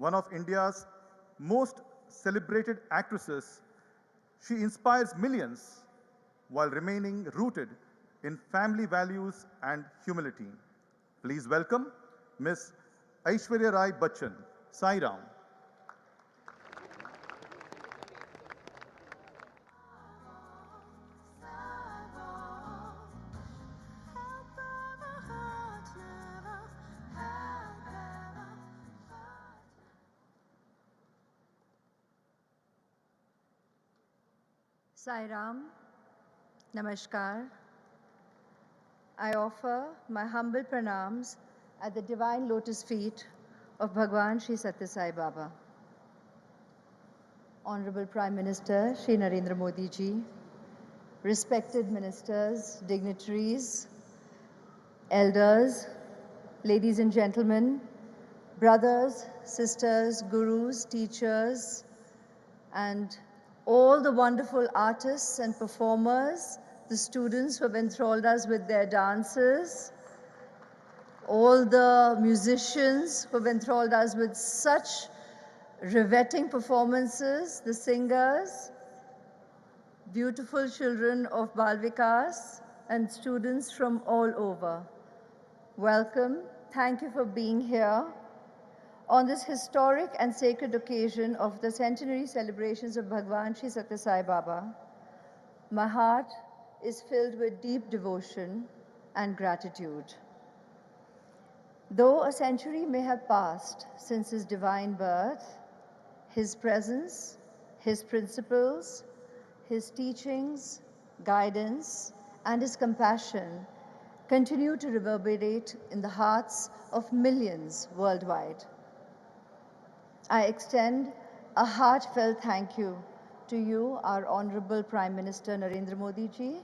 one of India's most celebrated actresses, she inspires millions while remaining rooted in family values and humility. Please welcome Miss Aishwarya Rai Bachchan. Sai Ram. Sai Ram, Namaskar. I offer my humble pranams at the divine lotus feet of Bhagwan Sri Sathya Sai Baba. Honorable Prime Minister Shri Narendra Modi ji, respected ministers, dignitaries, elders, ladies and gentlemen, brothers, sisters, gurus, teachers, and all the wonderful artists and performers, the students who have enthralled us with their dances, all the musicians who have enthralled us with such riveting performances, the singers, beautiful children of Bal Vikas, and students from all over. Welcome. Thank you for being here. On this historic and sacred occasion of the centenary celebrations of Bhagwan Sri Sathya Sai Baba, my heart is filled with deep devotion and gratitude. Though a century may have passed since his divine birth, his presence, his principles, his teachings, guidance, and his compassion continue to reverberate in the hearts of millions worldwide. I extend a heartfelt thank you to you, our Honorable Prime Minister Narendra Modi ji,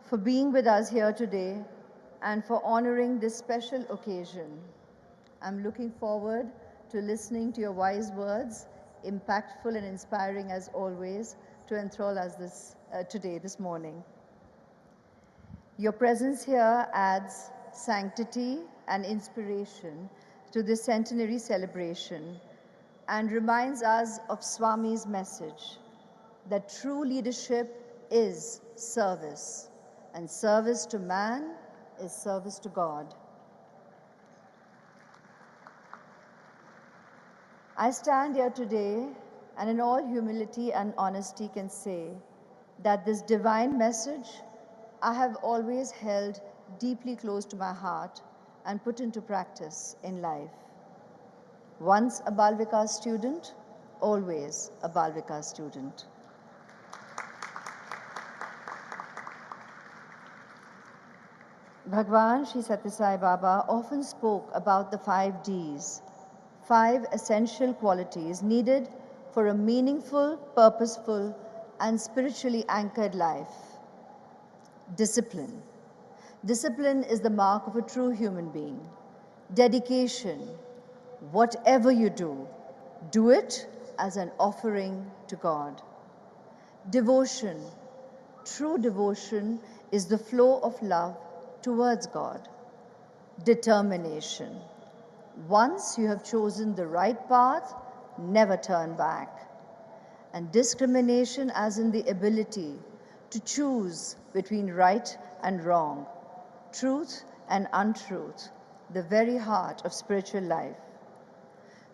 for being with us here today and for honoring this special occasion. I'm looking forward to listening to your wise words, impactful and inspiring as always, to enthrall us this morning. Your presence here adds sanctity and inspiration to this centenary celebration and reminds us of Swami's message that true leadership is service, and service to man is service to God. I stand here today and in all humility and honesty can say that this divine message I have always held deeply close to my heart and put into practice in life. Once a Bal Vikas student, always a Bal Vikas student. Bhagwan Sri Sathya Sai Baba often spoke about the 5 Ds, 5 essential qualities needed for a meaningful, purposeful, and spiritually anchored life. Discipline. Discipline is the mark of a true human being. Dedication. Whatever you do it as an offering to God. Devotion. True devotion is the flow of love towards God. Determination. Once you have chosen the right path, never turn back. And discrimination as in the ability to choose between right and wrong, truth and untruth, the very heart of spiritual life.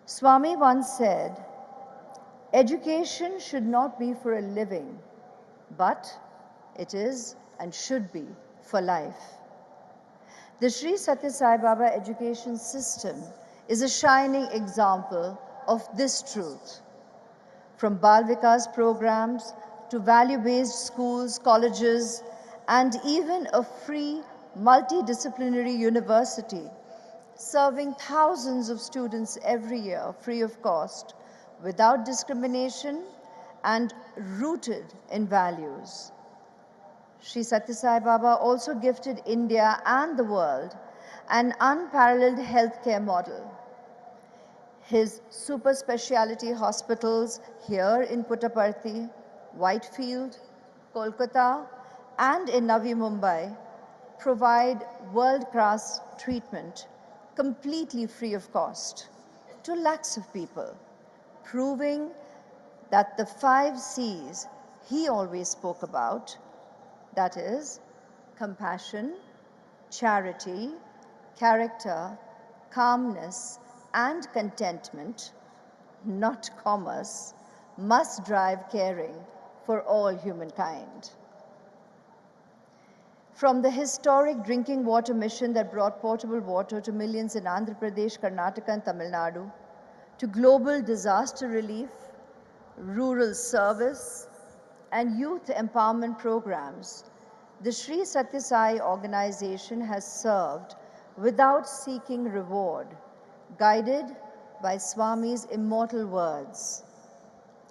Swami once said, education should not be for a living, but it is and should be for life. The Sri Sathya Sai Baba education system is a shining example of this truth. From Bal Vikas programs to value-based schools, colleges, and even a free multidisciplinary university, serving thousands of students every year free of cost, without discrimination and rooted in values. Sri Sathya Sai Baba also gifted India and the world an unparalleled healthcare model. His super speciality hospitals here in Puttaparthi, Whitefield, Kolkata, and in Navi Mumbai provide world-class treatment completely free of cost. to lakhs of people, proving that the 5 C's he always spoke about, that is, compassion, charity, character, calmness, and contentment, not commerce, must drive caring for all humankind. From the historic drinking water mission that brought potable water to millions in Andhra Pradesh, Karnataka, and Tamil Nadu, to global disaster relief, rural service, and youth empowerment programs, the Sri Sathya Sai organization has served without seeking reward, guided by Swami's immortal words,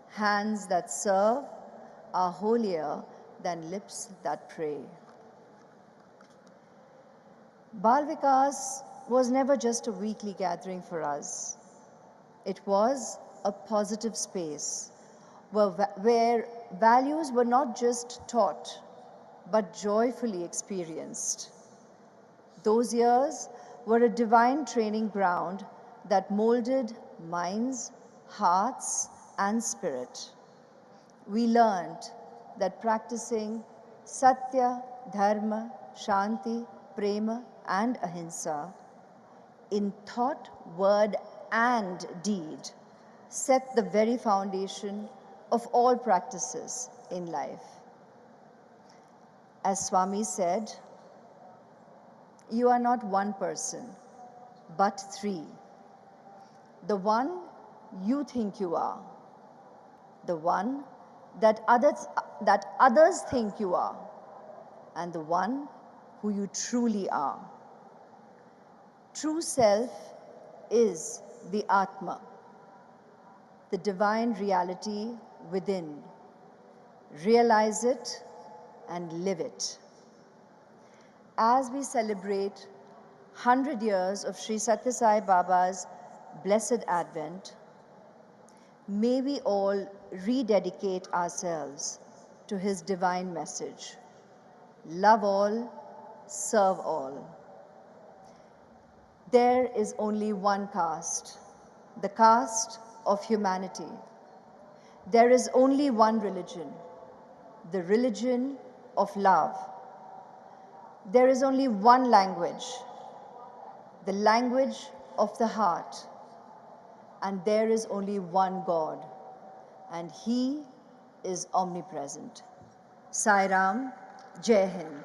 "Hands that serve are holier than lips that pray." Bal Vikas was never just a weekly gathering for us. It was a positive space where values were not just taught, but joyfully experienced. Those years were a divine training ground that molded minds, hearts, and spirit. We learned that practicing Satya, Dharma, Shanti, Prema, and Ahimsa in thought, word, and deed set the very foundation of all practices in life. As Swami said, you are not one person, but 3. The one you think you are, the one that others think you are, and the one who you truly are. True self is the Atma, the divine reality within. Realize it and live it. As we celebrate 100 years of Sri Sathya Sai Baba's blessed advent, may we all rededicate ourselves to his divine message. Love all, serve all. There is only one caste, the caste of humanity. There is only one religion, the religion of love. There is only one language, the language of the heart. And there is only one God, and he is omnipresent. Sai Ram, Jai Hind.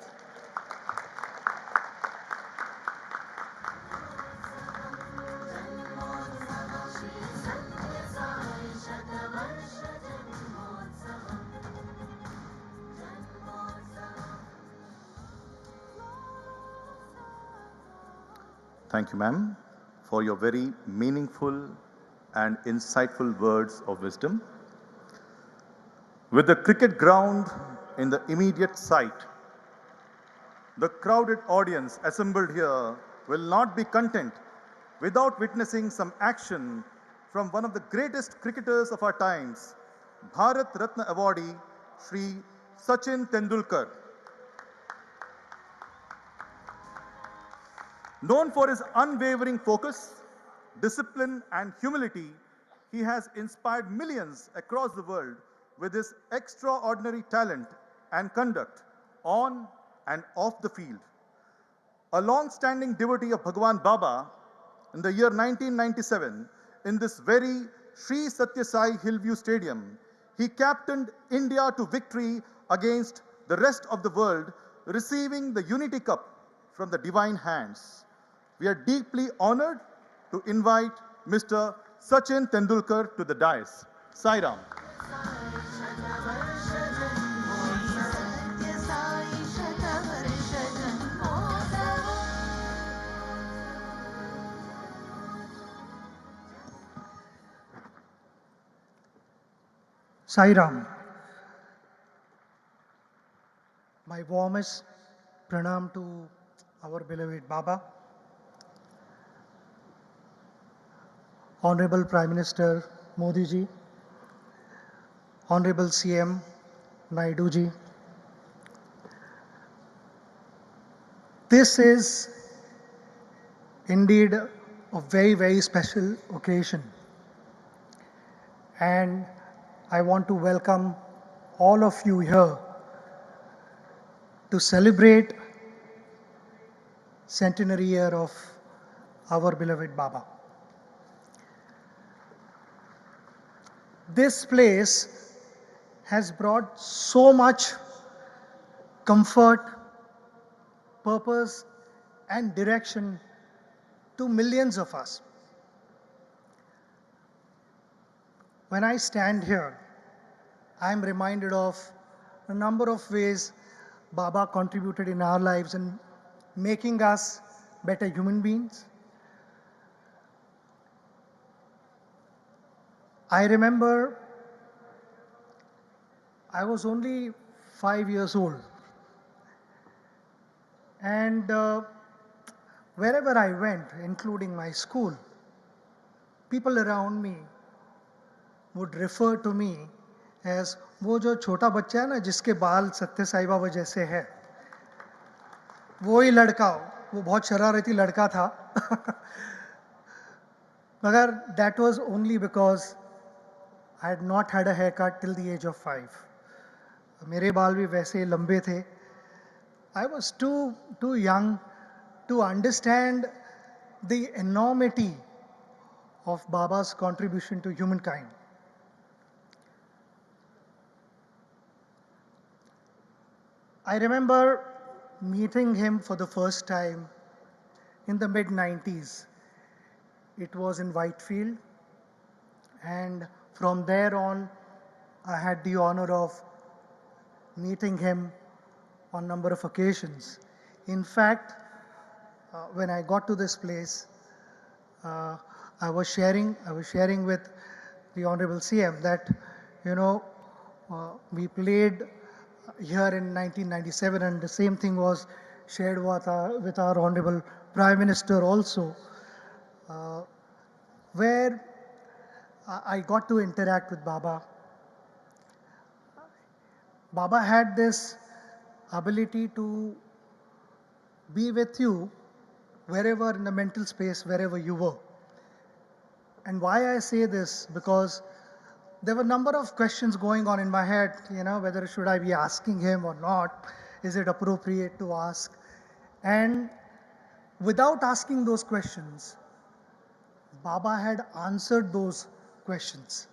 Thank you, ma'am, for your very meaningful and insightful words of wisdom. With the cricket ground in the immediate sight, the crowded audience assembled here will not be content without witnessing some action from one of the greatest cricketers of our times, Bharat Ratna awardee, Shri Sachin Tendulkar. Known for his unwavering focus, discipline, and humility, he has inspired millions across the world with his extraordinary talent and conduct on and off the field. A long-standing devotee of Bhagwan Baba, in the year 1997, in this very Sri Sathya Sai Hillview Stadium, he captained India to victory against the rest of the world, receiving the Unity Cup from the divine hands. We are deeply honored to invite Mr. Sachin Tendulkar to the dais. Sai Ram. Sai Ram. My warmest pranam to our beloved Baba, Honorable Prime Minister Modi ji, Honorable CM Naidu ji. This is indeed a very, very special occasion. And I want to welcome all of you here to celebrate centenary year of our beloved Baba. This place has brought so much comfort, purpose, and direction to millions of us. When I stand here, I am reminded of a number of ways Baba contributed in our lives in making us better human beings. I remember I was only 5 years old, and wherever I went, including my school, people around me would refer to me as वो जो छोटा बच्चा है ना जिसके बाल सत्य साई बाबा जैसे है, वो ही लड़का, वो बहुत शरारती लड़का था. मगर that was only because I had not had a haircut till the age of 5. मेरे बाल भी वैसे लंबे थे. I was too young to understand the enormity of Baba's contribution to humankind. I remember meeting him for the first time in the mid-90s. It was in Whitefield, and from there on, I had the honor of meeting him on a number of occasions. In fact, when I got to this place, I was sharing with the Honorable CM that, we played here in 1997, and the same thing was shared with our Honorable Prime Minister also, where I got to interact with Baba. Baba had this ability to be with you wherever in the mental space, wherever you were. And why I say this, because there were a number of questions going on in my head, whether should I be asking him or not, is it appropriate to ask? And without asking those questions, Baba had answered those questions.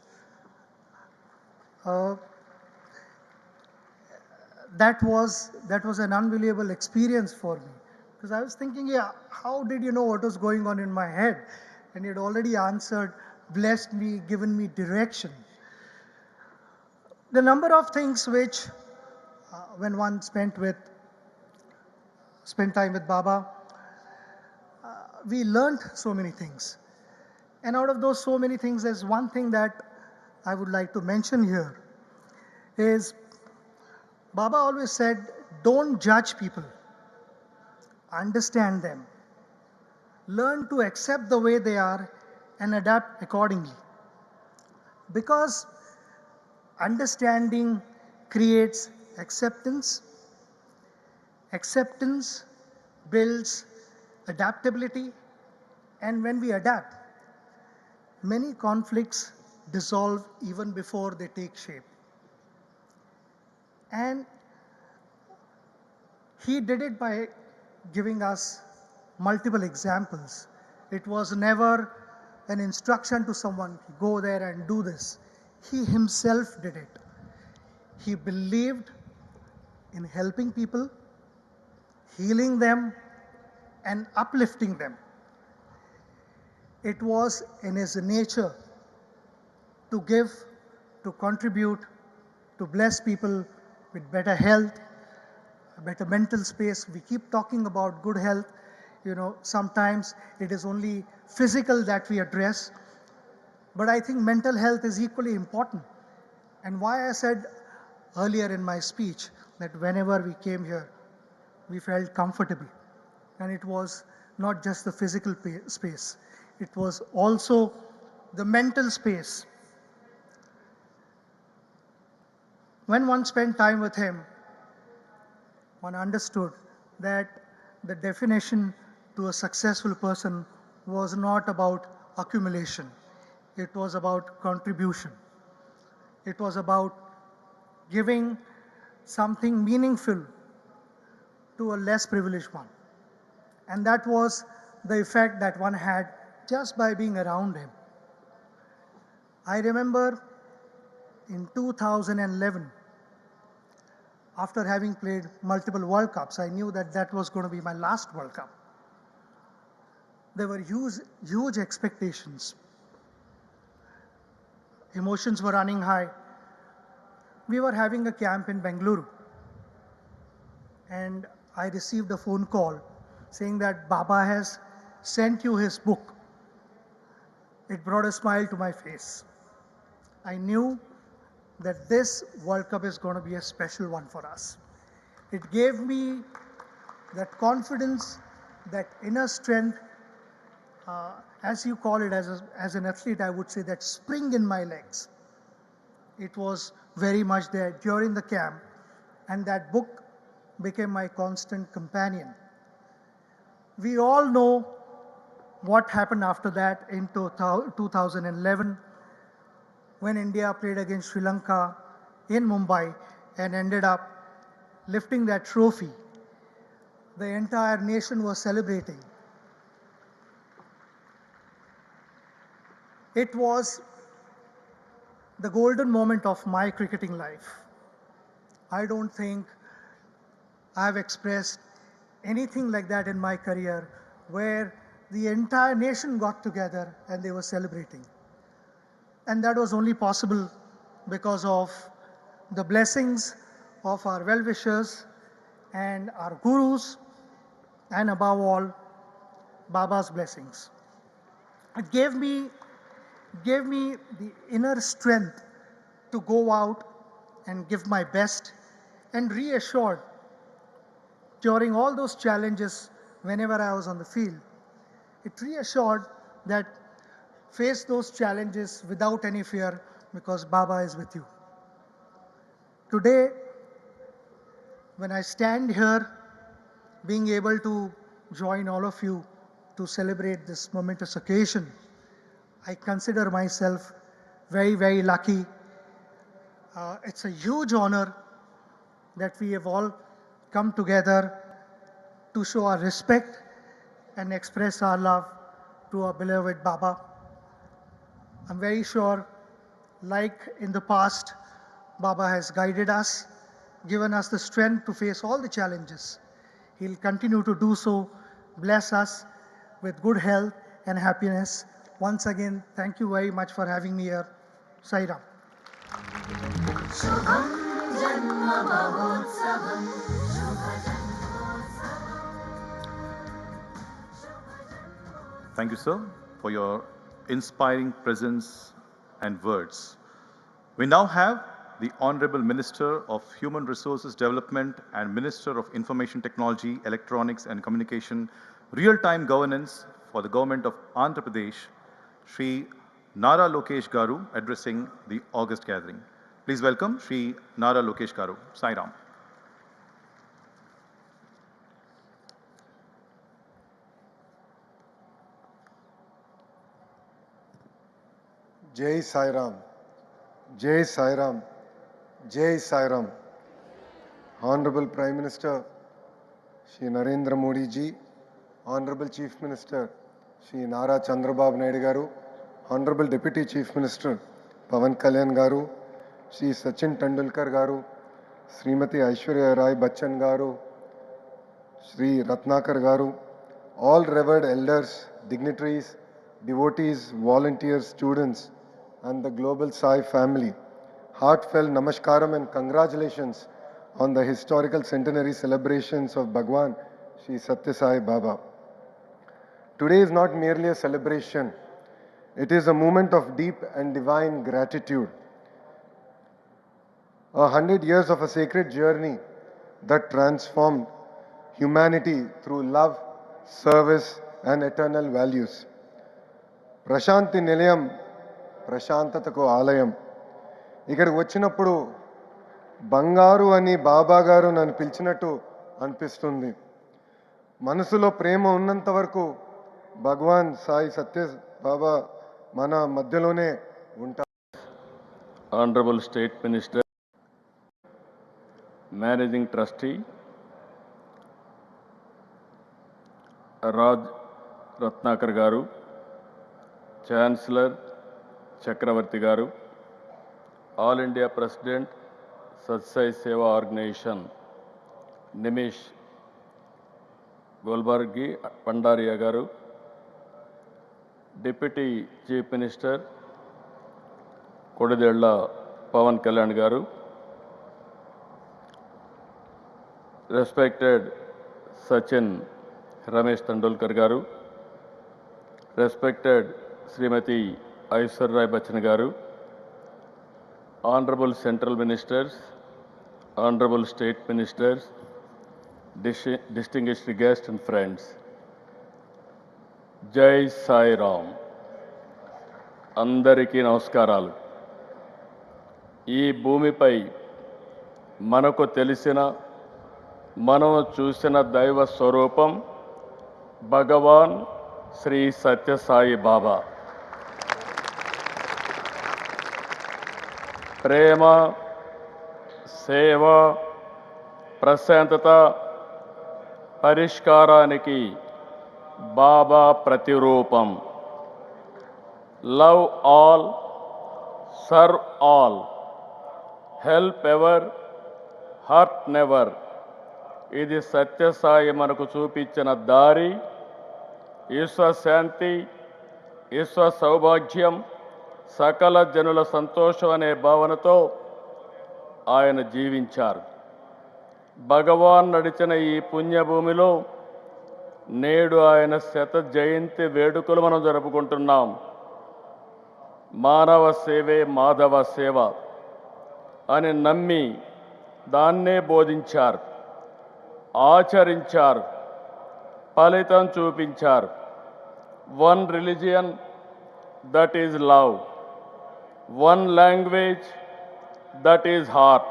That was an unbelievable experience for me, because I was thinking, how did you know what was going on in my head? And he had already answered, blessed me, given me direction. The number of things which, when one spent time with Baba, we learned so many things. And out of those so many things, there's one thing that I would like to mention here, is Baba always said, don't judge people, understand them. Learn to accept the way they are and adapt accordingly. Because understanding creates acceptance. Acceptance builds adaptability. And when we adapt, many conflicts dissolve even before they take shape. And he did it by giving us multiple examples. It was never an instruction to someone, go there and do this. He himself did it. He believed in helping people, healing them, and uplifting them. It was in his nature to give, to contribute, to bless people with better health, a better mental space. We keep talking about good health. Sometimes it is only physical that we address, but I think mental health is equally important. And why I said earlier in my speech that whenever we came here, we felt comfortable. And it was not just the physical space, it was also the mental space. When one spent time with him, one understood that the definition to a successful person was not about accumulation. It was about contribution. It was about giving something meaningful to a less privileged one. And that was the effect that one had just by being around him. I remember in 2011, after having played multiple World Cups, I knew that that was going to be my last World Cup. There were huge expectations. Emotions were running high. We were having a camp in Bengaluru, and I received a phone call saying that Baba has sent you his book. It brought a smile to my face. I knew that this World Cup is going to be a special one for us. It gave me that confidence, that inner strength, as you call it as an athlete, I would say that spring in my legs. It was very much there during the camp, and that book became my constant companion. We all know what happened after that in 2011 when India played against Sri Lanka in Mumbai and ended up lifting that trophy. The entire nation was celebrating. It was the golden moment of my cricketing life. I don't think I've expressed anything like that in my career, where the entire nation got together and they were celebrating. And that was only possible because of the blessings of our well-wishers and our gurus, and above all, Baba's blessings. It gave me the inner strength to go out and give my best, and reassured during all those challenges whenever I was on the field. It reassured that face those challenges without any fear because Baba is with you. Today, when I stand here, being able to join all of you to celebrate this momentous occasion, I consider myself very, very lucky. It's a huge honor that we have all come together to show our respect and express our love to our beloved Baba. I'm very sure, like in the past, Baba has guided us, given us the strength to face all the challenges. He'll continue to do so, bless us with good health and happiness. Once again, thank you very much for having me here. Sai Ram. Thank you, sir, for your inspiring presence and words. We now have the Honorable Minister of Human Resources Development and Minister of Information Technology, Electronics and Communication, Real-Time Governance for the Government of Andhra Pradesh, Shri Nara Lokesh Garu, addressing the August gathering. Please welcome Shri Nara Lokesh Garu. Sai Ram. Jai Sai Ram, Jai Sai Ram, Jai Sai Ram. Honorable Prime Minister Shri Narendra Modi ji, Honorable Chief Minister Shri Nara Chandrababu Naidu Garu, Honorable Deputy Chief Minister Pawan Kalyan Garu, Shri Sachin Tendulkar Garu, Srimati Aishwarya Rai Bachchan Garu, Shri Ratnakar Garu, all revered elders, dignitaries, devotees, volunteers, students, and the Global Sai family. Heartfelt namaskaram and congratulations on the historical centenary celebrations of Bhagwan Shri Sathya Sai Baba. Today is not merely a celebration, it is a moment of deep and divine gratitude. 100 years of a sacred journey that transformed humanity through love, service, and eternal values. Prashanti Nilayam, Prashantataku Alayam. ఇక్కడికి వచ్చినప్పుడు బంగారు అని బాబా గారు నన్ను పిలిచినట్టు అనిపిస్తుంది. మనసులో ప్రేమ ఉన్నంత వరకు భగవాన్ సాయి సత్య బాబా మన మధ్యలోనే ఉంటారు. Honorable State Minister, Managing Trustee, Raj Ratnakar Garu, Chancellor Chakravarti Garu, All India President, Satsai Seva Organization, Nimish Golbargi Pandaria Garu, Deputy Chief Minister, Kodidella Pawan Kalyan Garu, respected Sachin Ramesh Tendulkar Garu, respected Srimati Aishwarya Bachchan Garu, Honorable Central Ministers, Honorable State Ministers, distinguished guests and friends. Jai Sai Ram. అందరికీ నమస్కారాలు. ఈ భూమిపై మనకు తెలిసిన మనం చూసిన దైవ స్వరూపం భగవాన్ శ్రీ సత్యసాయి బాబా. ప్రేమ, సేవ, ప్రశాంతత, పరిష్కారానికి బాబా ప్రతిరూపం. Love all, serve all, help ever, hurt never. ఇది సత్యసాయి మనకు చూపించిన దారి. విశ్వశాంతి, విశ్వ సౌభాగ్యం, సకల జనుల సంతోషం అనే భావనతో ఆయన జీవించారు. భగవాన్ నడిచిన ఈ పుణ్యభూమిలో నేడు ఆయన శత జయంతి వేడుకలు మనం జరుపుకుంటున్నాం. మానవ సేవే మాధవ సేవ అని నమ్మి దాన్నే బోధించారు, ఆచరించారు, ఫలితం చూపించారు. One religion, that is love. One language, that is heart.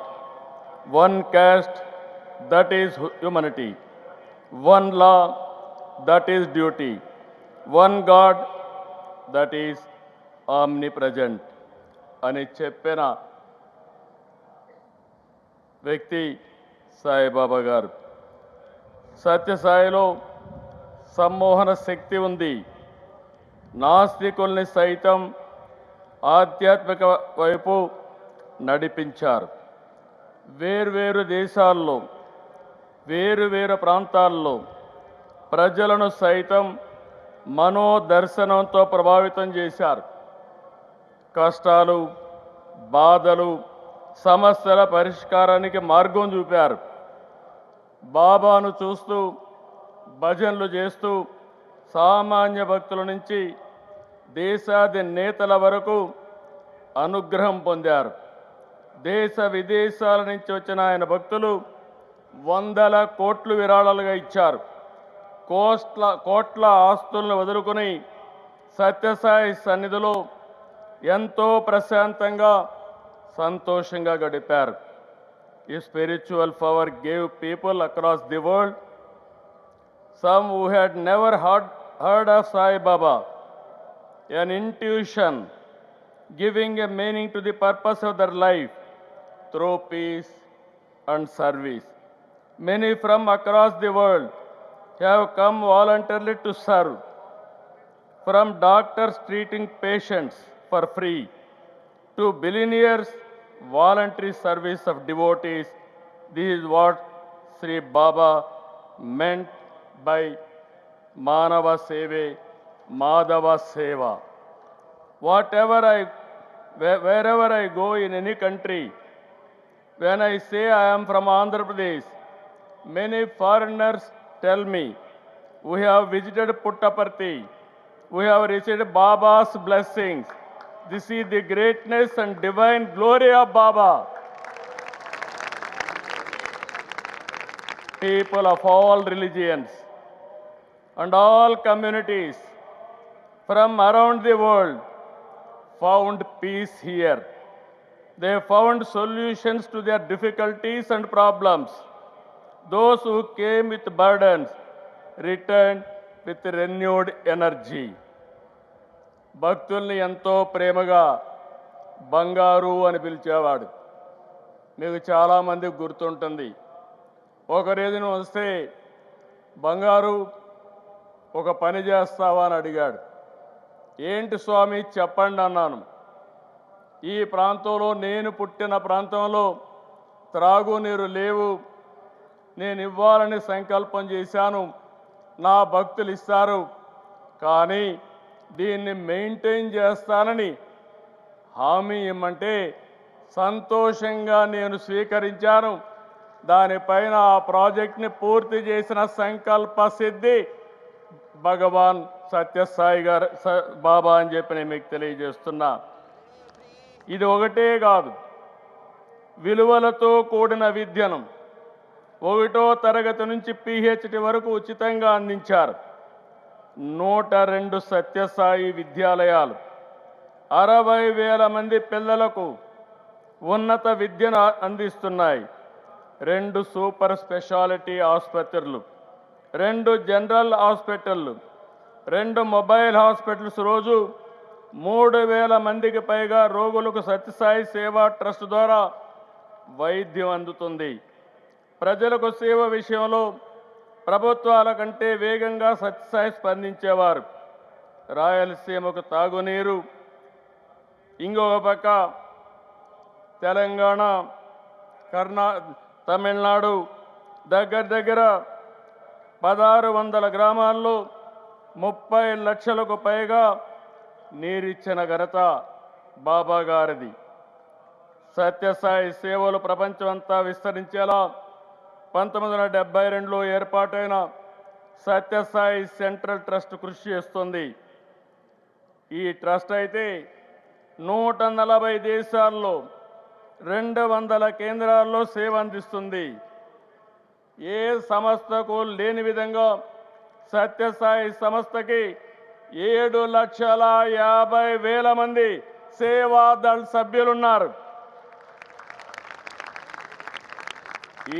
One caste, that is humanity. One law, that is duty. One God, that is omnipresent. అని చెప్పిన వ్యక్తి సాయిబాబా గారు. సత్యసాయిలో సమ్మోహన శక్తి ఉంది. నాస్తికుల్ని సైతం ఆధ్యాత్మిక వైపు నడిపించారు. వేర్వేరు దేశాల్లో, వేరువేరు ప్రాంతాల్లో ప్రజలను సైతం మనోదర్శనంతో ప్రభావితం చేశారు. కష్టాలు, బాధలు, సమస్యల పరిష్కారానికి మార్గం చూపారు. బాబాను చూస్తూ, భజనలు చేస్తూ సామాన్య భక్తుల నుంచి దేశాధినేతల వరకు అనుగ్రహం పొందారు. దేశ విదేశాల నుంచి వచ్చిన ఆయన భక్తులు వందల కోట్లు విరాళాలుగా ఇచ్చారు. కోట్ల ఆస్తులను వదులుకొని సత్యసాయి సన్నిధిలో ఎంతో ప్రశాంతంగా, సంతోషంగా గడిపారు. ఈ spiritual power gave people across the world, some who had never heard of Sai Baba, an intuition giving a meaning to the purpose of their life through peace and service. Many from across the world have come voluntarily to serve, from doctors treating patients for free to billionaires voluntary service of devotees. This is what Sri Baba meant by Manava Seve, Madhava Seva. Wherever I go in any country, when I say I am from Andhra Pradesh, many foreigners tell me, we have visited Puttaparthi, we have received Baba's blessings. This is the greatness and divine glory of Baba. People of all religions and all communities from around the world found peace here. They found solutions to their difficulties and problems. Those who came with burdens returned with renewed energy. భక్తుల్ని ఎంతో ప్రేమగా బంగారు అని పిలిచేవాడు. మీకు చాలామంది గుర్తుంటుంది. ఒక రోజున వస్తే బంగారు ఒక పని చేస్తావా అని అడిగాడు. ఏంటి స్వామి చెప్పండి అన్నాను. ఈ ప్రాంతంలో నేను పుట్టిన ప్రాంతంలో త్రాగునీరు లేవు, నేను ఇవ్వాలని సంకల్పం చేశాను, నా భక్తులు ఇస్తారు, కానీ దీన్ని మెయింటైన్ చేస్తానని హామీ ఇమ్మంటే సంతోషంగా నేను స్వీకరించాను. దానిపైన ఆ ప్రాజెక్ట్ని పూర్తి చేసిన సంకల్ప సిద్ధి భగవాన్ సత్యసాయి గారు బాబా అని చెప్పి నేను మీకు తెలియజేస్తున్నా. ఇది ఒకటే కాదు, విలువలతో కూడిన విద్యను 1వ తరగతి నుంచి PhD వరకు ఉచితంగా అందించారు. 102 సత్యసాయి విద్యాలయాలు 60,000 మంది పిల్లలకు ఉన్నత విద్యను అందిస్తున్నాయి. 2 సూపర్ స్పెషాలిటీ ఆసుపత్రులు, 2 జనరల్ హాస్పిటళ్ళు, 2 మొబైల్ హాస్పిటల్స్, రోజు 3,000 మందికి పైగా రోగులకు సత్యసాయి సేవా ట్రస్ట్ ద్వారా వైద్యం అందుతుంది. ప్రజలకు సేవ విషయంలో ప్రభుత్వాల కంటే వేగంగా సత్యసాయి స్పందించేవారు. రాయలసీమకు తాగునీరు, ఇంకొక పక్క తెలంగాణ, తమిళనాడు దగ్గర 1,600 గ్రామాల్లో 30 లక్షలకు పైగా నీరిచ్చిన ఘనత బాబా గారిది. సత్యసాయి సేవలు ప్రపంచమంతా విస్తరించేలా 1972లో ఏర్పాటైన సత్యసాయి సెంట్రల్ ట్రస్ట్ కృషి చేస్తుంది. ఈ ట్రస్ట్ అయితే 140 దేశాల్లో 200 కేంద్రాల్లో సేవ అందిస్తుంది. ఏ సంస్థకు లేని విధంగా సత్యసాయి సంస్థకి 7,50,000 మంది సేవాదళ్ సభ్యులున్నారు.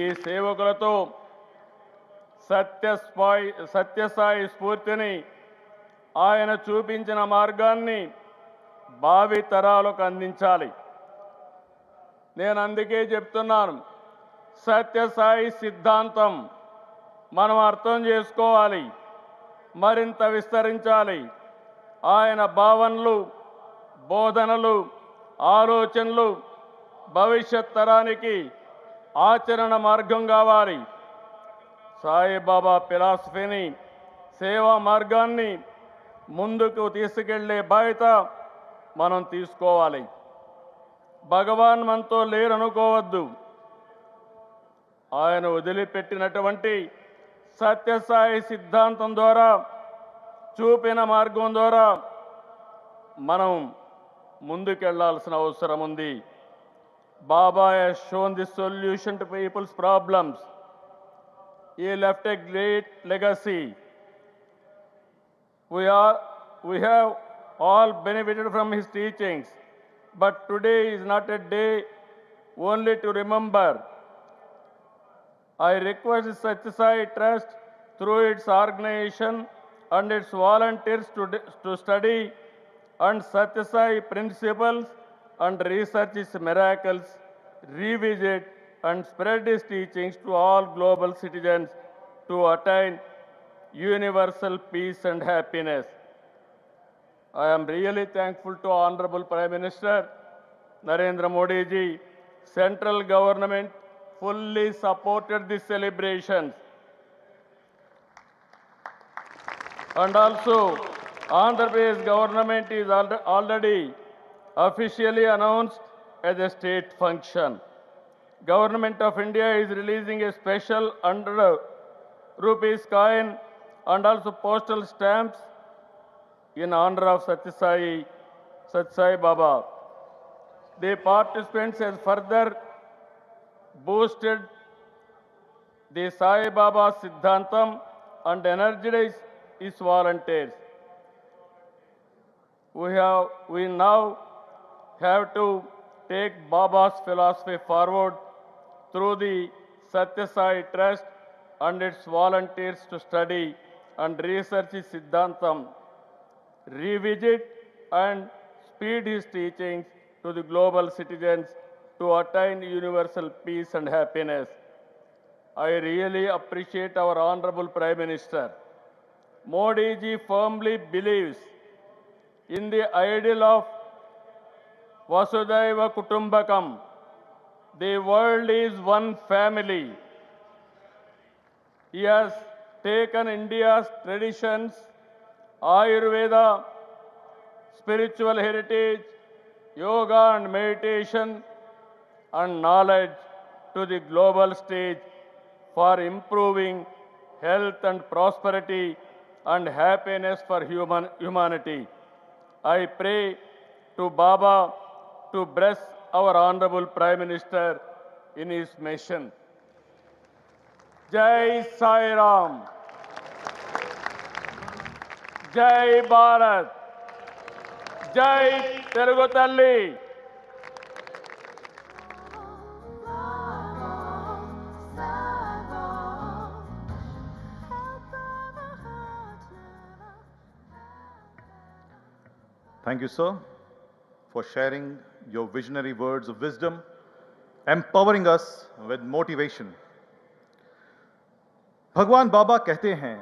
ఈ సేవకులతో సత్యసాయి స్ఫూర్తిని, ఆయన చూపించిన మార్గాన్ని భావి తరాలకు అందించాలి. నేను అందుకే చెప్తున్నాను, సత్యసాయి సిద్ధాంతం మనం అర్థం చేసుకోవాలి, మరింత విస్తరించాలి. ఆయన భావనలు, బోధనలు, ఆలోచనలు భవిష్యత్ తరానికి ఆచరణ మార్గం కావాలి. సాయిబాబా ఫిలాసఫీని, సేవా మార్గాన్ని ముందుకు తీసుకెళ్లే బాధ్యత మనం తీసుకోవాలి. భగవాన్ మనతో లేరనుకోవద్దు. ఆయన వదిలిపెట్టినటువంటి సత్యసాయి సిద్ధాంతం ద్వారా, చూపిన మార్గం ద్వారా మనం ముందుకెళ్లాల్సిన అవసరం ఉంది. Baba has shown the solution to people's problems. He left a great legacy. We have all benefited from his teachings, but today is not a day only to remember. I request the Sathya Trust through its organization and its volunteers to study and Sathya principles and research his miracles, revisit and spread his teachings to all global citizens to attain universal peace and happiness. I am really thankful to Honorable Prime Minister Narendra Modi ji. Central government fully supported these celebrations. And also, Andhra Pradesh government is already officially announced as a state function. Government of India is releasing a special 100 rupees coin and also postal stamps in honor of Sathya Baba. The participants has further boosted the Sai Baba Siddhantam and energized its volunteers. We now have to take Baba's philosophy forward through the Sathya Trust and its volunteers to study and research his Siddhantam, revisit and speed his teachings to the global citizens to attain universal peace and happiness. I really appreciate our Honorable Prime Minister. Modi ji firmly believes in the ideal of Vasudhaiva Kutumbakam. The world is one family. He has taken India's traditions, Ayurveda, spiritual heritage, yoga and meditation, and knowledge to the global stage for improving health and prosperity and happiness for humanity. I pray to Baba to bless our Honorable Prime Minister in his mission. Jai Sai Ram. Jai Bharat. Jai Telugu Talli. Thank you, sir, for sharing your visionary words of wisdom, empowering us with motivation. भगवान बाबा कहते हैं,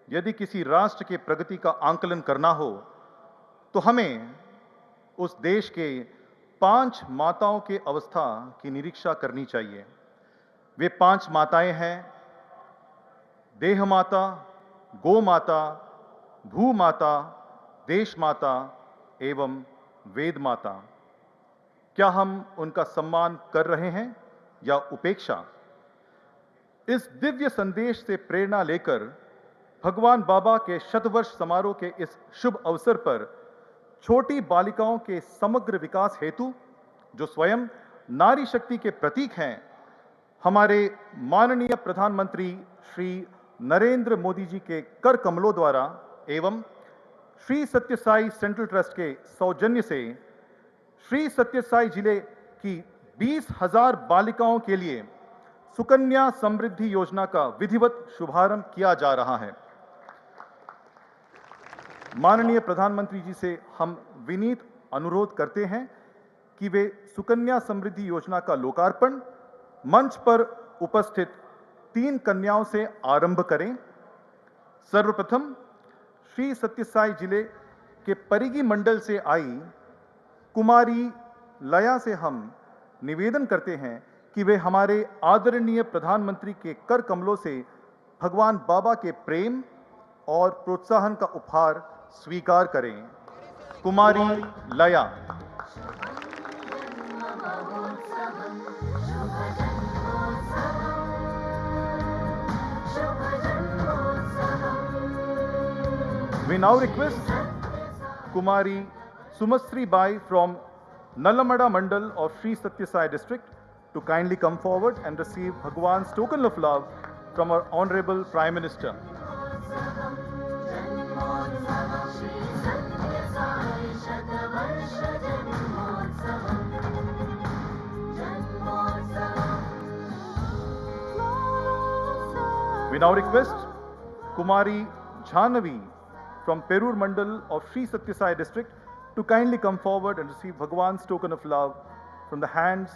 यदि किसी राष्ट्र के प्रगति का आंकलन करना हो, तो हमें उस देश के 5 माताओं के अवस्था की निरीक्षा करनी चाहिए। वे 5 माताएं हैं, देह माता, गो माता, भू माता, देश माता एवं वेद माता। क्या हम उनका सम्मान कर रहे हैं या उपेक्षा? इस दिव्य संदेश से प्रेरणा लेकर भगवान बाबा के शतवर्ष समारोह के इस शुभ अवसर पर छोटी बालिकाओं के समग्र विकास हेतु, जो स्वयं नारी शक्ति के प्रतीक हैं, हमारे माननीय प्रधानमंत्री श्री नरेंद्र मोदी जी के कर कमलों द्वारा एवं श्री सत्य साई सेंट्रल ट्रस्ट के सौजन्य से श्री सत्य साई जिले की 20,000 बालिकाओं के लिए सुकन्या समृद्धि योजना का विधिवत शुभारंभ किया जा रहा है। माननीय प्रधानमंत्री जी से हम विनीत अनुरोध करते हैं कि वे सुकन्या समृद्धि योजना का लोकार्पण मंच पर उपस्थित 3 कन्याओं से आरंभ करें। सर्वप्रथम श्री सत्य साई जिले के परिगी मंडल से आई कुमारी लया से हम निवेदन करते हैं कि वे हमारे आदरणीय प्रधानमंत्री के कर कमलों से भगवान बाबा के प्रेम और प्रोत्साहन का उपहार स्वीकार करें। कुमारी लया। We now request Kumari Sumasri Bai from Nalamada Mandal of Sri Satya Sai district to kindly come forward and receive Bhagwan's token of love from our Honorable Prime Minister. We now request Kumari Jhanavi from Perur Mandal of Sri Satya Sai district to kindly come forward and receive Bhagwan's token of love from the hands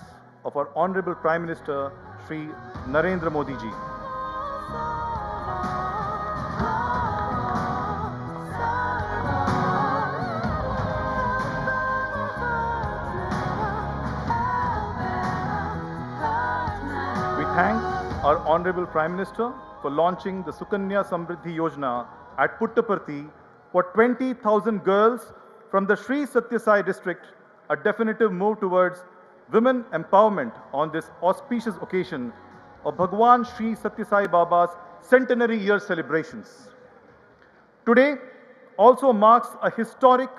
of our Honorable Prime Minister, Shri Narendra Modi ji. We thank our Honorable Prime Minister for launching the Sukanya Samriddhi Yojana at Puttaparthi for 20,000 girls from the Sri Satya Sai district, a definitive move towards women empowerment on this auspicious occasion of Bhagwan Sri Satya Sai Baba's centenary year celebrations. Today also marks a historic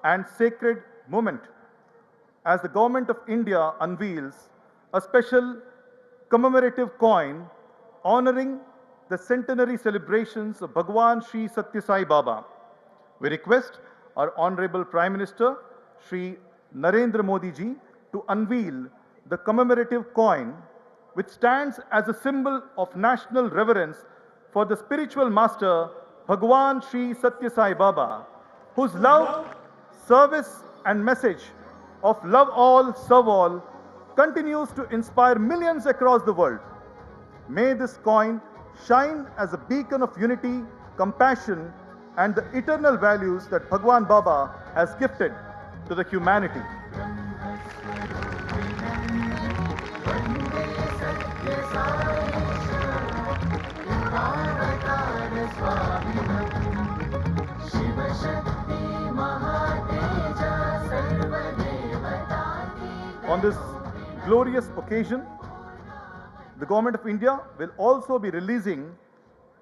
and sacred moment as the Government of India unveils a special commemorative coin honoring the centenary celebrations of Bhagwan Sri Satya Sai Baba. We request our Honorable Prime Minister, Shri Narendra Modi ji, to unveil the commemorative coin, which stands as a symbol of national reverence for the spiritual master Bhagwan Sri Sathya Sai Baba, whose love, service and message of love all, serve all continues to inspire millions across the world. May this coin shine as a beacon of unity, compassion and the eternal values that Bhagwan Baba has gifted to the humanity. On this glorious occasion, the Government of India will also be releasing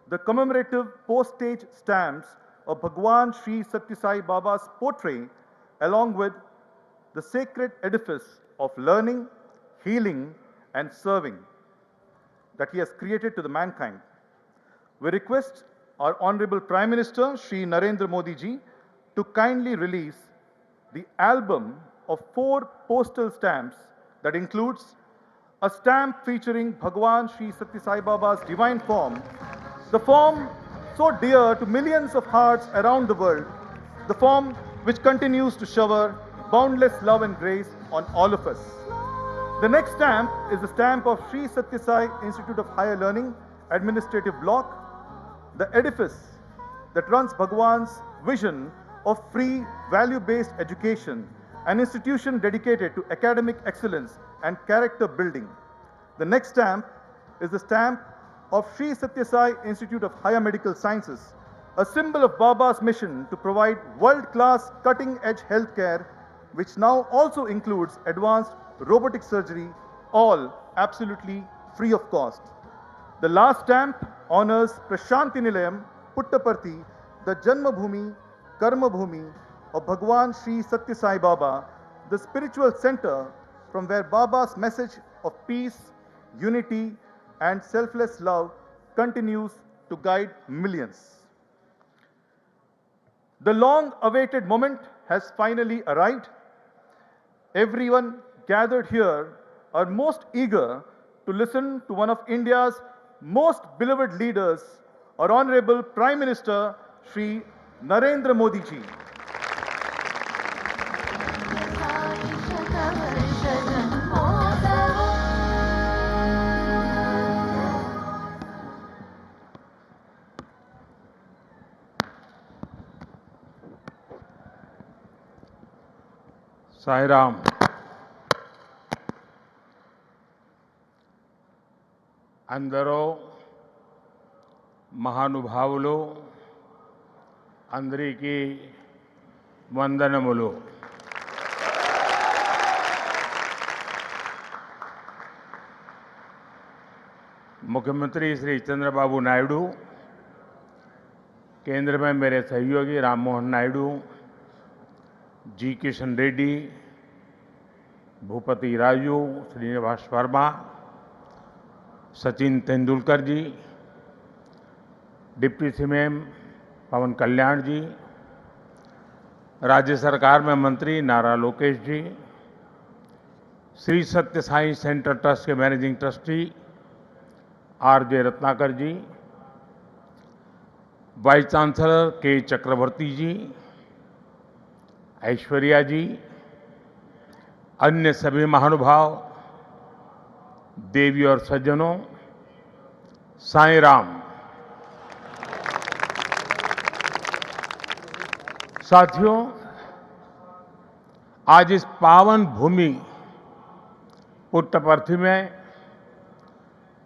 the commemorative postage stamps of Bhagwan Sri Sathya Sai Baba's portrait along with the sacred edifice of learning, healing and serving that he has created to the mankind. We request our Honorable Prime Minister Shri Narendra Modi ji to kindly release the album of 4 postal stamps that includes a stamp featuring Bhagwan Sri Sathya Sai Baba's divine form, the form so dear to millions of hearts around the world, the form which continues to shower boundless love and grace on all of us. The next stamp is the stamp of Sri Sathya Sai Institute of Higher Learning, Administrative Block, the edifice that runs Bhagwan's vision of free, value-based education, an institution dedicated to academic excellence and character building. The next stamp is the stamp of Sri Sathya Sai Institute of Higher Medical Sciences, a symbol of Baba's mission to provide world-class cutting-edge healthcare, which now also includes advanced robotic surgery, all absolutely free of cost. The last stamp honors Prashanti Nilayam, Puttaparthi, the Janma Bhumi, Karma Bhumi of Bhagwan Sri Sathya Sai Baba, the spiritual center from where Baba's message of peace, unity and selfless love continues to guide millions. The long-awaited moment has finally arrived. Everyone gathered here are most eager to listen to one of India's most beloved leaders, our Honorable Prime Minister Shri Narendra Modi ji. Sairam. అందరూ మహానుభావులు, అందరికీ వందనములు. मुख्यमंत्री श्री चंद्रबाबू नायडू, केंद्र में मेरे सहयोगी राम मोहन नायडू, जी किशन रेड्डी, भूपति राजू, श्रीनिवास वर्मा, सचिन तेंदुलकर जी, deputy CM पवन कल्याण जी, राज्य सरकार में मंत्री नारा लोकेश जी, श्री सत्य साई सेंटर ट्रस्ट के मैनेजिंग ट्रस्टी आर.जे. रत्नाकर जी, वाइस चांसलर के चक्रवर्ती जी, ऐश्वर्या जी, अन्य सभी महानुभाव, देवी और सज्जनों, साईं राम। साथियों, आज इस पावन भूमि पुट्टपर्थी में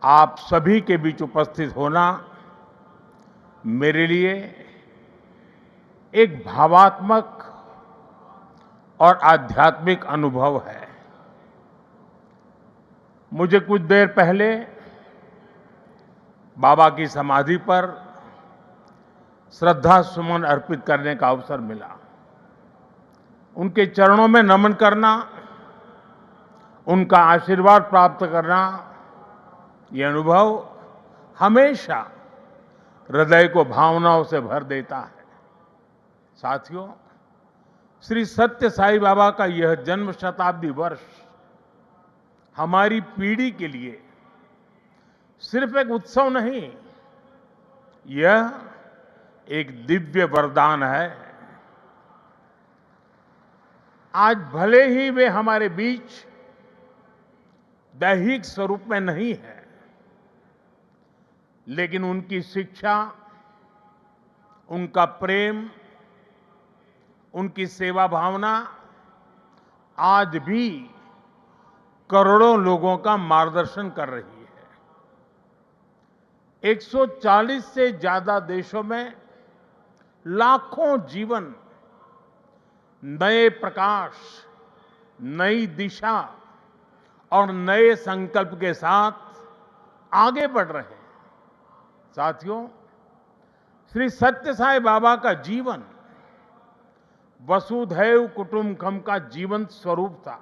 आप सभी के बीच उपस्थित होना मेरे लिए एक भावात्मक और आध्यात्मिक अनुभव है। मुझे कुछ देर पहले बाबा की समाधि पर श्रद्धा सुमन अर्पित करने का अवसर मिला। उनके चरणों में नमन करना, उनका आशीर्वाद प्राप्त करना, ये अनुभव हमेशा हृदय को भावनाओं से भर देता है। साथियों, श्री सत्य साई बाबा का यह जन्म शताब्दी वर्ष हमारी पीढ़ी के लिए सिर्फ एक उत्सव नहीं, यह एक दिव्य वरदान है। आज भले ही वे हमारे बीच दैहिक स्वरूप में नहीं है, लेकिन उनकी शिक्षा, उनका प्रेम, उनकी सेवा भावना आज भी करोड़ों लोगों का मार्गदर्शन कर रही है। 140 से ज्यादा देशों में लाखों जीवन नए प्रकाश, नई दिशा और नए संकल्प के साथ आगे बढ़ रहे हैं। साथियों, श्री सत्य साई बाबा का जीवन वसुधैव कुटुंबकम का जीवंत स्वरूप था।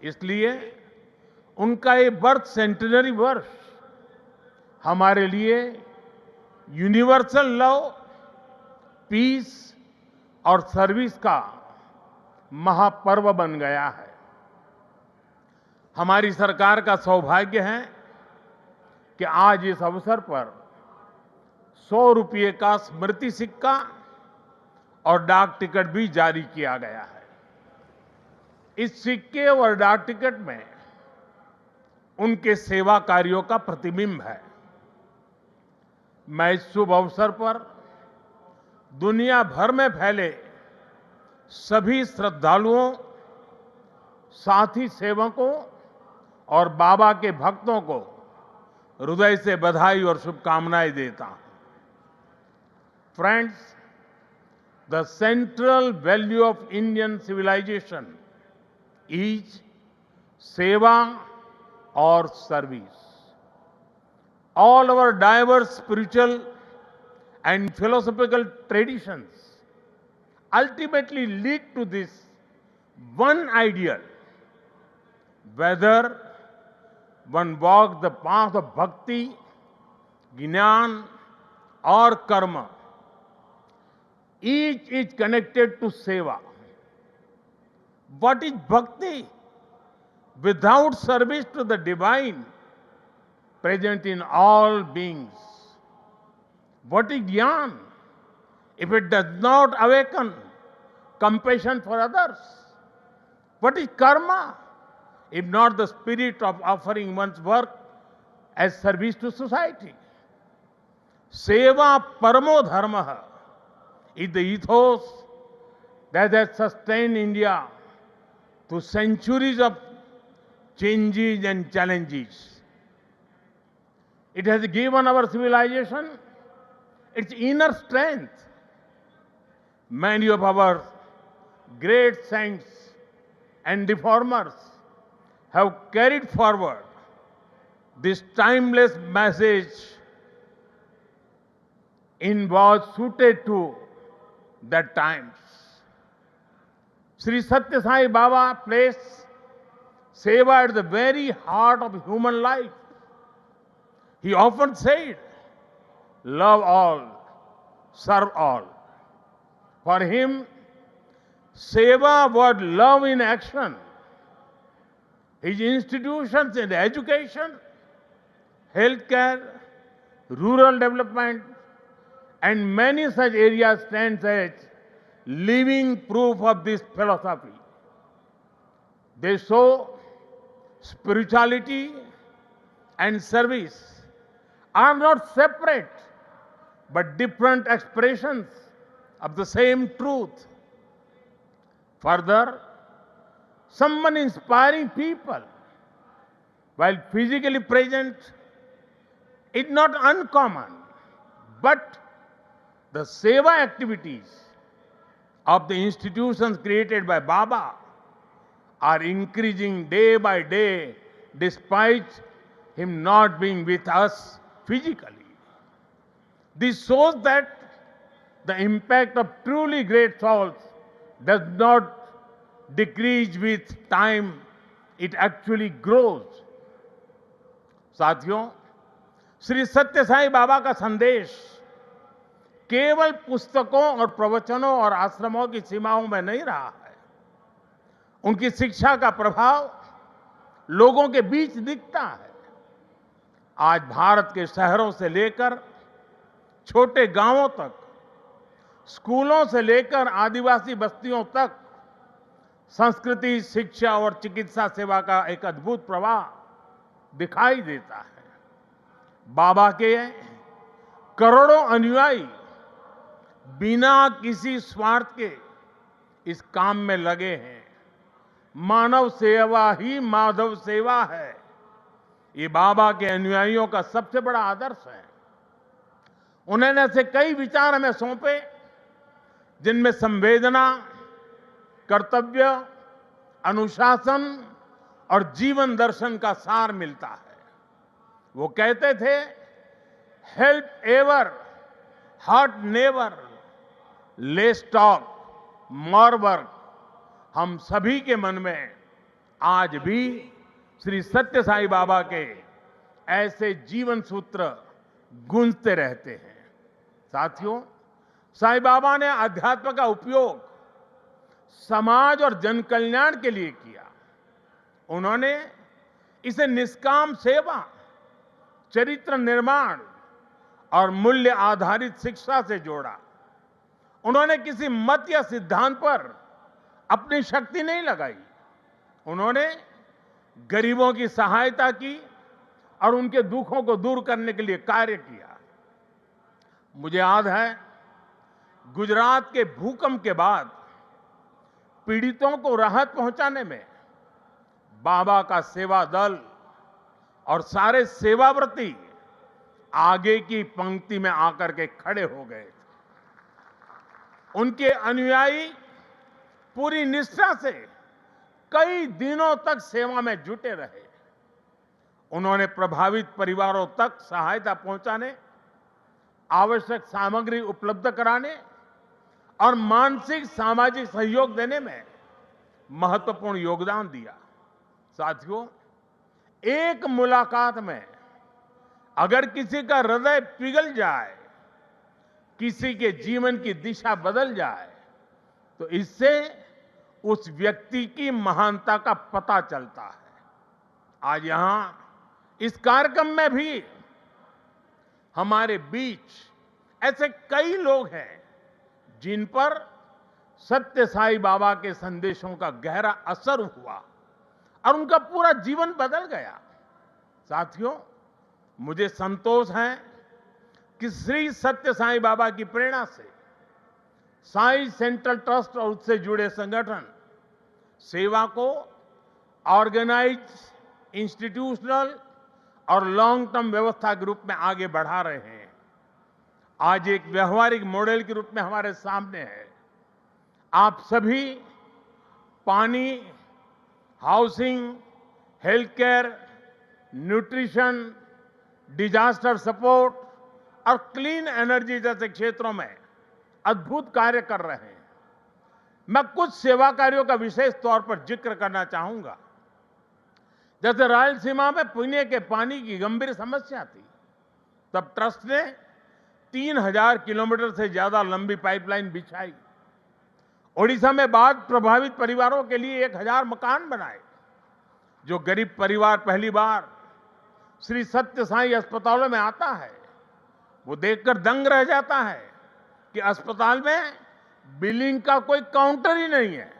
इसलिए उनका ये बर्थ सेंटेनरी वर्ष हमारे लिए यूनिवर्सल लव, पीस और सर्विस का महापर्व बन गया है। हमारी सरकार का सौभाग्य है कि आज इस अवसर पर 100 रुपये का स्मृति सिक्का और डाक टिकट भी जारी किया गया है। इस सिक्के और डाक टिकट में उनके सेवा कार्यों का प्रतिबिंब है। मैं इस शुभ अवसर पर दुनिया भर में फैले सभी श्रद्धालुओं, साथी सेवकों और बाबा के भक्तों को हृदय से बधाई और शुभकामनाएं देता हूं। Friends, the central value of Indian civilization is seva or service. All our diverse spiritual and philosophical traditions ultimately lead to this one ideal. Whether one walks the path of bhakti, jnana or karma, each is connected to seva. What is bhakti? Without service to the divine present in all beings. What is jnana? If it does not awaken compassion for others. What is karma? If not the spirit of offering one's work as service to society. Seva paramo dharma is the ethos that has sustained India through centuries of changes and challenges. It has given our civilization its inner strength. Many of our great saints and reformers have carried forward this timeless message in was suited to that times. Sri Satya Sai Baba placed seva at the very heart of human life. He often said, love all, serve all. For him, seva was love in action. His institutions in education, healthcare, rural development, and many such areas stand as living proof of this philosophy. They show spirituality and service are not separate but different expressions of the same truth. Further, someone inspiring people while physically present is not uncommon, but the seva activities of the institutions created by Baba are increasing day by day despite him not being with us physically. This shows that the impact of truly great souls does not decrease with time, it actually grows. साथियों, श्री सत्य साई बाबा का संदेश केवल पुस्तकों और प्रवचनों और आश्रमों की सीमाओं में नहीं रहा है। उनकी शिक्षा का प्रभाव लोगों के बीच दिखता है। आज भारत के शहरों से लेकर छोटे गांवों तक, स्कूलों से लेकर आदिवासी बस्तियों तक संस्कृति, शिक्षा और चिकित्सा सेवा का एक अद्भुत प्रवाह दिखाई देता है। बाबा के करोड़ों अनुयायी बिना किसी स्वार्थ के इस काम में लगे हैं। मानव सेवा ही माधव सेवा है, ये बाबा के अनुयायियों का सबसे बड़ा आदर्श है। उन्होंने ऐसे कई विचार हमें सौंपे जिनमें संवेदना, कर्तव्य, अनुशासन और जीवन दर्शन का सार मिलता है। वो कहते थे, help ever, hurt never, less talk, more work. हम सभी के मन में आज भी श्री सत्य साईं बाबा के ऐसे जीवन सूत्र गूंजते रहते हैं। साथियों, साईं बाबा ने अध्यात्म का उपयोग समाज और जन कल्याण के लिए किया। उन्होंने इसे निष्काम सेवा, चरित्र निर्माण और मूल्य आधारित शिक्षा से जोड़ा। उन्होंने किसी मत या सिद्धांत पर अपनी शक्ति नहीं लगाई। उन्होंने गरीबों की सहायता की और उनके दुखों को दूर करने के लिए कार्य किया। मुझे याद है, गुजरात के भूकंप के बाद पीड़ितों को राहत पहुंचाने में बाबा का सेवा दल और सारे सेवाव्रती आगे की पंक्ति में आकर के खड़े हो गए। उनके अनुयायी पूरी निष्ठा से कई दिनों तक सेवा में जुटे रहे। उन्होंने प्रभावित परिवारों तक सहायता पहुंचाने, आवश्यक सामग्री उपलब्ध कराने और मानसिक सामाजिक सहयोग देने में महत्वपूर्ण योगदान दिया। साथियों, एक मुलाकात में अगर किसी का हृदय पिघल जाए, किसी के जीवन की दिशा बदल जाए, तो इससे उस व्यक्ति की महानता का पता चलता है। आज यहां इस कार्यक्रम में भी हमारे बीच ऐसे कई लोग हैं जिन पर सत्य साईं बाबा के संदेशों का गहरा असर हुआ और उनका पूरा जीवन बदल गया। साथियों, मुझे संतोष है कि श्री सत्य साईं बाबा की प्रेरणा से साईं सेंट्रल ट्रस्ट और उससे जुड़े संगठन सेवा को ऑर्गेनाइज, इंस्टीट्यूशनल और लॉन्ग टर्म व्यवस्था के रूप में आगे बढ़ा रहे हैं। आज एक व्यवहारिक मॉडल के रूप में हमारे सामने है। आप सभी पानी, housing, health care, nutrition, disaster support और क्लीन एनर्जी जैसे क्षेत्रों में अद्भुत कार्य कर रहे हैं। मैं कुछ सेवा कार्यों का विशेष तौर पर जिक्र करना चाहूंगा। जैसे रायलसीमा में पीने के पानी की गंभीर समस्या थी, तब ट्रस्ट ने 3000 किलोमीटर से ज्यादा लंबी पाइपलाइन बिछाई। ओडिशा में बाढ़ प्रभावित परिवारों के लिए 1000 मकान बनाए। जो गरीब परिवार पहली बार श्री सत्य साईं अस्पतालों में आता है, वो देखकर दंग रह जाता है कि अस्पताल में बिलिंग का कोई काउंटर ही नहीं है।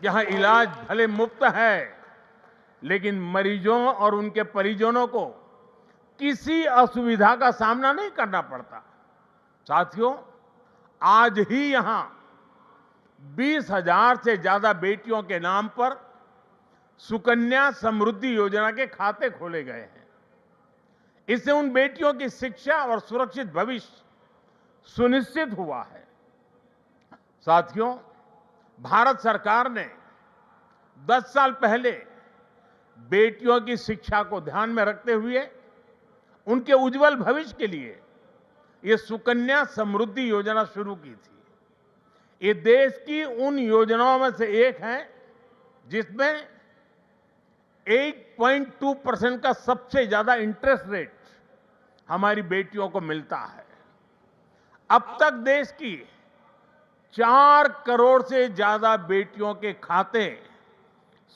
यहां इलाज भले मुफ्त है, लेकिन मरीजों और उनके परिजनों को किसी असुविधा का सामना नहीं करना पड़ता। साथियों, आज ही यहां 20,000 से ज्यादा बेटियों के नाम पर सुकन्या समृद्धि योजना के खाते खोले गए हैं। इससे उन बेटियों की शिक्षा और सुरक्षित भविष्य सुनिश्चित हुआ है। साथियों, भारत सरकार ने 10 साल पहले बेटियों की शिक्षा को ध्यान में रखते हुए उनके उज्जवल भविष्य के लिए ये सुकन्या समृद्धि योजना शुरू की थी। ये देश की उन योजनाओं में से एक है जिसमें 8.2% का सबसे ज्यादा इंटरेस्ट रेट हमारी बेटियों को मिलता है। अब तक देश की 4 करोड़ से ज्यादा बेटियों के खाते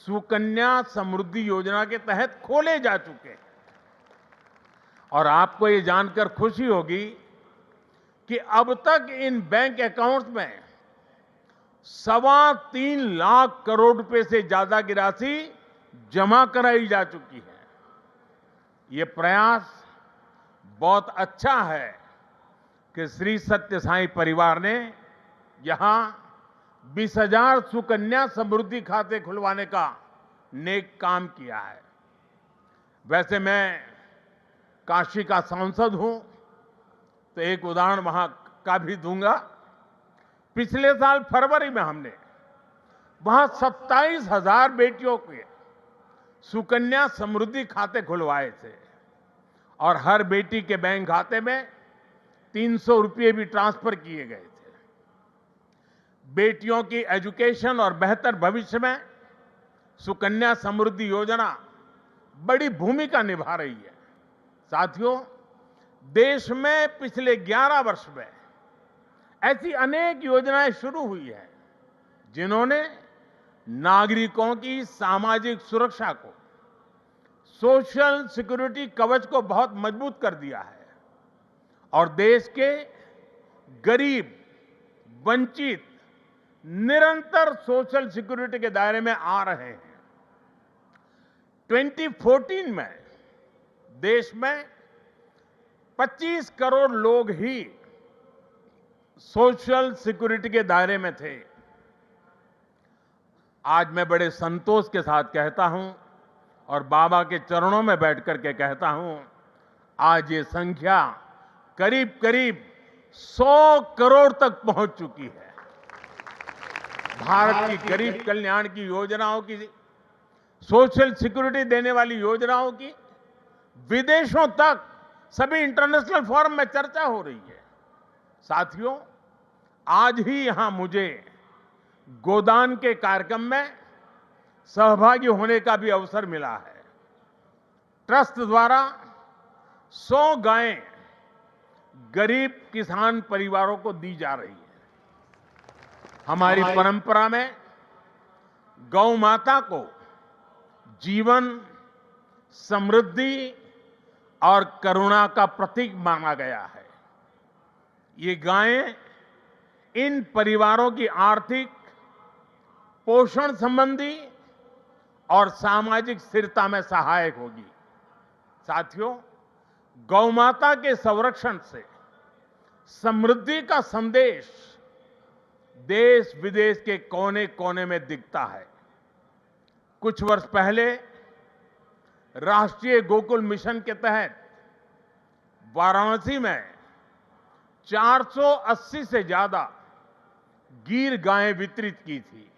सुकन्या समृद्धि योजना के तहत खोले जा चुके हैं। और आपको ये जानकर खुशी होगी कि अब तक इन बैंक अकाउंट्स में 3.25 लाख करोड़ रुपए से ज्यादा की राशि जमा कराई जा चुकी है। ये प्रयास बहुत अच्छा है कि श्री सत्य साई परिवार ने यहां 20,000 सुकन्या समृद्धि खाते खुलवाने का नेक काम किया है। वैसे मैं काशी का सांसद हूं, तो एक उदाहरण वहां का भी दूंगा। पिछले साल फरवरी में हमने वहां 27,000 बेटियों के सुकन्या समृद्धि खाते खुलवाए थे और हर बेटी के बैंक खाते में 300 रुपये भी ट्रांसफर किए गए थे। बेटियों की एजुकेशन और बेहतर भविष्य में सुकन्या समृद्धि योजना बड़ी भूमिका निभा रही है। साथियों, देश में पिछले 11 वर्ष में ऐसी अनेक योजनाएं शुरू हुई है जिन्होंने नागरिकों की सामाजिक सुरक्षा को, सोशल सिक्योरिटी कवच को बहुत मजबूत कर दिया है और देश के गरीब, वंचित निरंतर सोशल सिक्योरिटी के दायरे में आ रहे हैं। 2014 में देश में 25 करोड़ लोग ही सोशल सिक्योरिटी के दायरे में थे। आज मैं बड़े संतोष के साथ कहता हूं और बाबा के चरणों में बैठ करके कहता हूं, आज ये संख्या करीब करीब 100 करोड़ तक पहुंच चुकी है। भारत की गरीब कल्याण की योजनाओं की, सोशल सिक्योरिटी देने वाली योजनाओं की विदेशों तक सभी इंटरनेशनल फोरम में चर्चा हो रही है। साथियों, आज ही यहां मुझे गोदान के कार्यक्रम में सहभागी होने का भी अवसर मिला है। ट्रस्ट द्वारा 100 गायें गरीब किसान परिवारों को दी जा रही है। हमारी परंपरा में गौ माता को जीवन, समृद्धि और करुणा का प्रतीक माना गया है। ये गायें इन परिवारों की आर्थिक, पोषण संबंधी और सामाजिक स्थिरता में सहायक होगी। साथियों, गौ माता के संरक्षण से समृद्धि का संदेश देश विदेश के कोने कोने में दिखता है। कुछ वर्ष पहले राष्ट्रीय गोकुल मिशन के तहत वाराणसी में 480 से ज्यादा गीर गायें वितरित की थी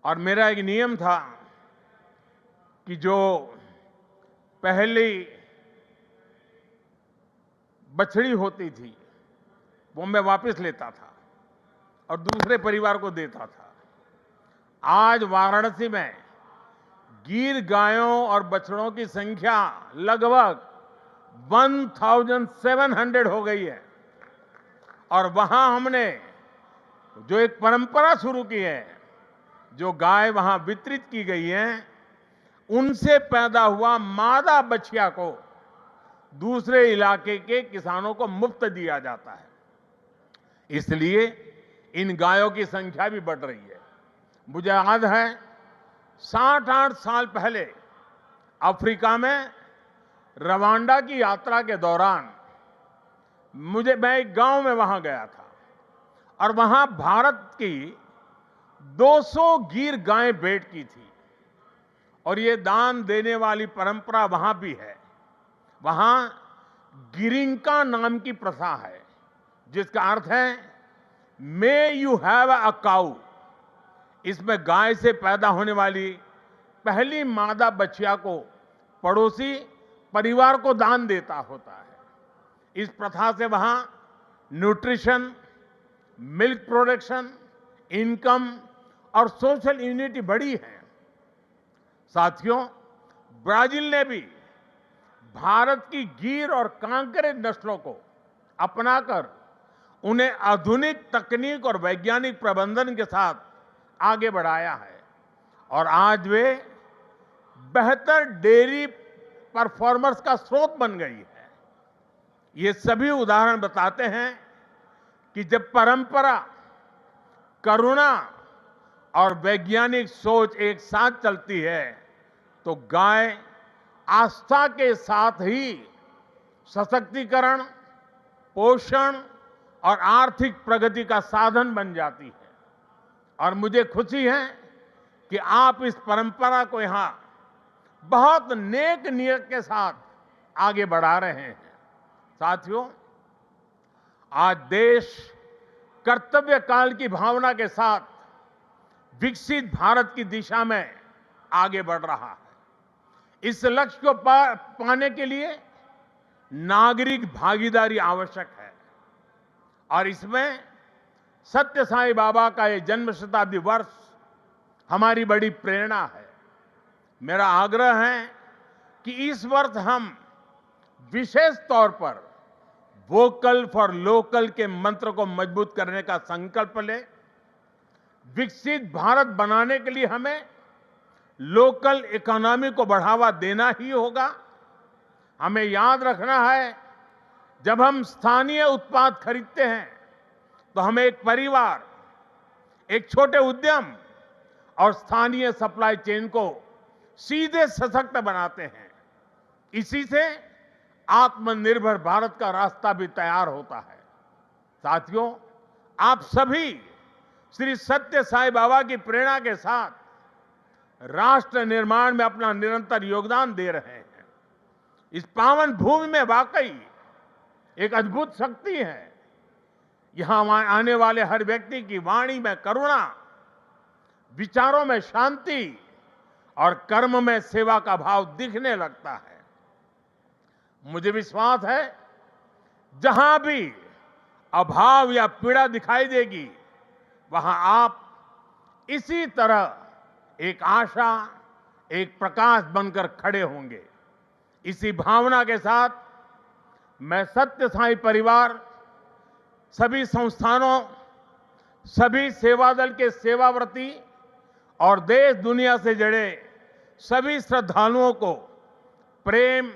और मेरा एक नियम था कि जो पहली बछड़ी होती थी वो मैं वापस लेता था और दूसरे परिवार को देता था। आज वाराणसी में गीर गायों और बछड़ों की संख्या लगभग 1700 हो गई है और वहां हमने जो एक परंपरा शुरू की है, जो गाय वहां वितरित की गई है, उनसे पैदा हुआ मादा बछिया को दूसरे इलाके के किसानों को मुफ्त दिया जाता है। इसलिए इन गायों की संख्या भी बढ़ रही है। मुझे याद है 60-8 साल पहले अफ्रीका में रवांडा की यात्रा के दौरान मैं एक गांव में वहां गया था और वहां भारत की 200 गीर गायें भेंट की थी और ये दान देने वाली परंपरा वहां भी है। वहां गिरिंका नाम की प्रथा है जिसका अर्थ है मे यू हैव अ काऊ। इसमें गाय से पैदा होने वाली पहली मादा बछिया को पड़ोसी परिवार को दान देता होता है। इस प्रथा से वहां न्यूट्रिशन, मिल्क प्रोडक्शन, इनकम और सोशल यूनिटी बढ़ी है। साथियों, ब्राजील ने भी भारत की गीर और कांकरे नस्लों को अपनाकर उन्हें आधुनिक तकनीक और वैज्ञानिक प्रबंधन के साथ आगे बढ़ाया है और आज वे बेहतर डेयरी परफॉर्मर्स का स्रोत बन गई है। ये सभी उदाहरण बताते हैं कि जब परंपरा, करुणा और वैज्ञानिक सोच एक साथ चलती है तो गाय आस्था के साथ ही सशक्तिकरण, पोषण और आर्थिक प्रगति का साधन बन जाती है। और मुझे खुशी है कि आप इस परंपरा को यहां बहुत नेक नियत के साथ आगे बढ़ा रहे हैं। साथियों, आज देश कर्तव्य काल की भावना के साथ विकसित भारत की दिशा में आगे बढ़ रहा है। इस लक्ष्य को पाने के लिए नागरिक भागीदारी आवश्यक है और इसमें सत्य साईं बाबा का ये जन्म शताब्दी वर्ष हमारी बड़ी प्रेरणा है। मेरा आग्रह है कि इस वर्ष हम विशेष तौर पर वोकल फॉर लोकल के मंत्र को मजबूत करने का संकल्प लें। विकसित भारत बनाने के लिए हमें लोकल इकोनॉमी को बढ़ावा देना ही होगा। हमें याद रखना है, जब हम स्थानीय उत्पाद खरीदते हैं तो हम एक परिवार, एक छोटे उद्यम और स्थानीय सप्लाई चेन को सीधे सशक्त बनाते हैं। इसी से आत्मनिर्भर भारत का रास्ता भी तैयार होता है। साथियों, आप सभी श्री सत्य साईं बाबा की प्रेरणा के साथ राष्ट्र निर्माण में अपना निरंतर योगदान दे रहे हैं। इस पावन भूमि में वाकई एक अद्भुत शक्ति है। यहां आने वाले हर व्यक्ति की वाणी में करुणा, विचारों में शांति और कर्म में सेवा का भाव दिखने लगता है। मुझे विश्वास है, जहां भी अभाव या पीड़ा दिखाई देगी, वहां आप इसी तरह एक आशा, एक प्रकाश बनकर खड़े होंगे। इसी भावना के साथ मैं सत्य साईं परिवार, सभी संस्थानों, सभी सेवा दल के सेवाव्रती और देश दुनिया से जुड़े सभी श्रद्धालुओं को प्रेम,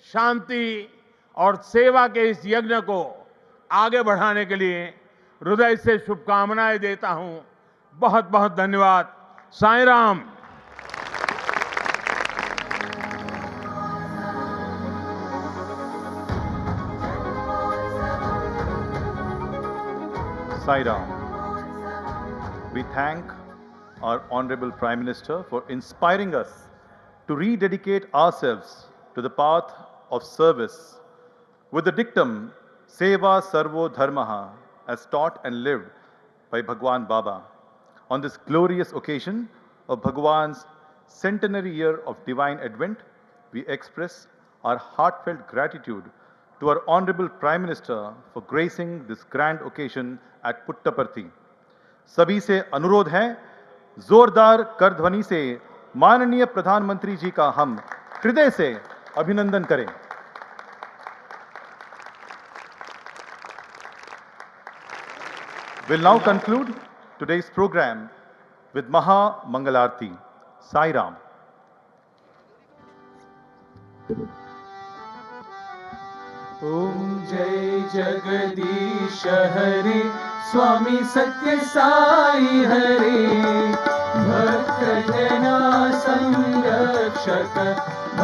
शांति और सेवा के इस यज्ञ को आगे बढ़ाने के लिए हृदय से शुभकामनाएं देता हूं। बहुत बहुत धन्यवाद। Sai Ram. Sai Ram. We thank our Honorable Prime Minister for inspiring us to rededicate ourselves to the path of service with the dictum Seva Sarvo Dharmaha as taught and lived by Bhagwan Baba. On this glorious occasion of Bhagwan's centenary year of divine advent, we express our heartfelt gratitude to our Honorable Prime Minister for gracing this grand occasion at Puttaparthi. सभी से अनुरोध है, जोरदार करध्वनि से माननीय प्रधानमंत्री जी का हम हृदय से अभिनंदन करें। We'll now conclude today's program with Maha Mangalarti. Sai Ram. ओम जय जगदीश हरे, स्वामी सत्य साई हरे, भक्त जना संरक्षक भक्त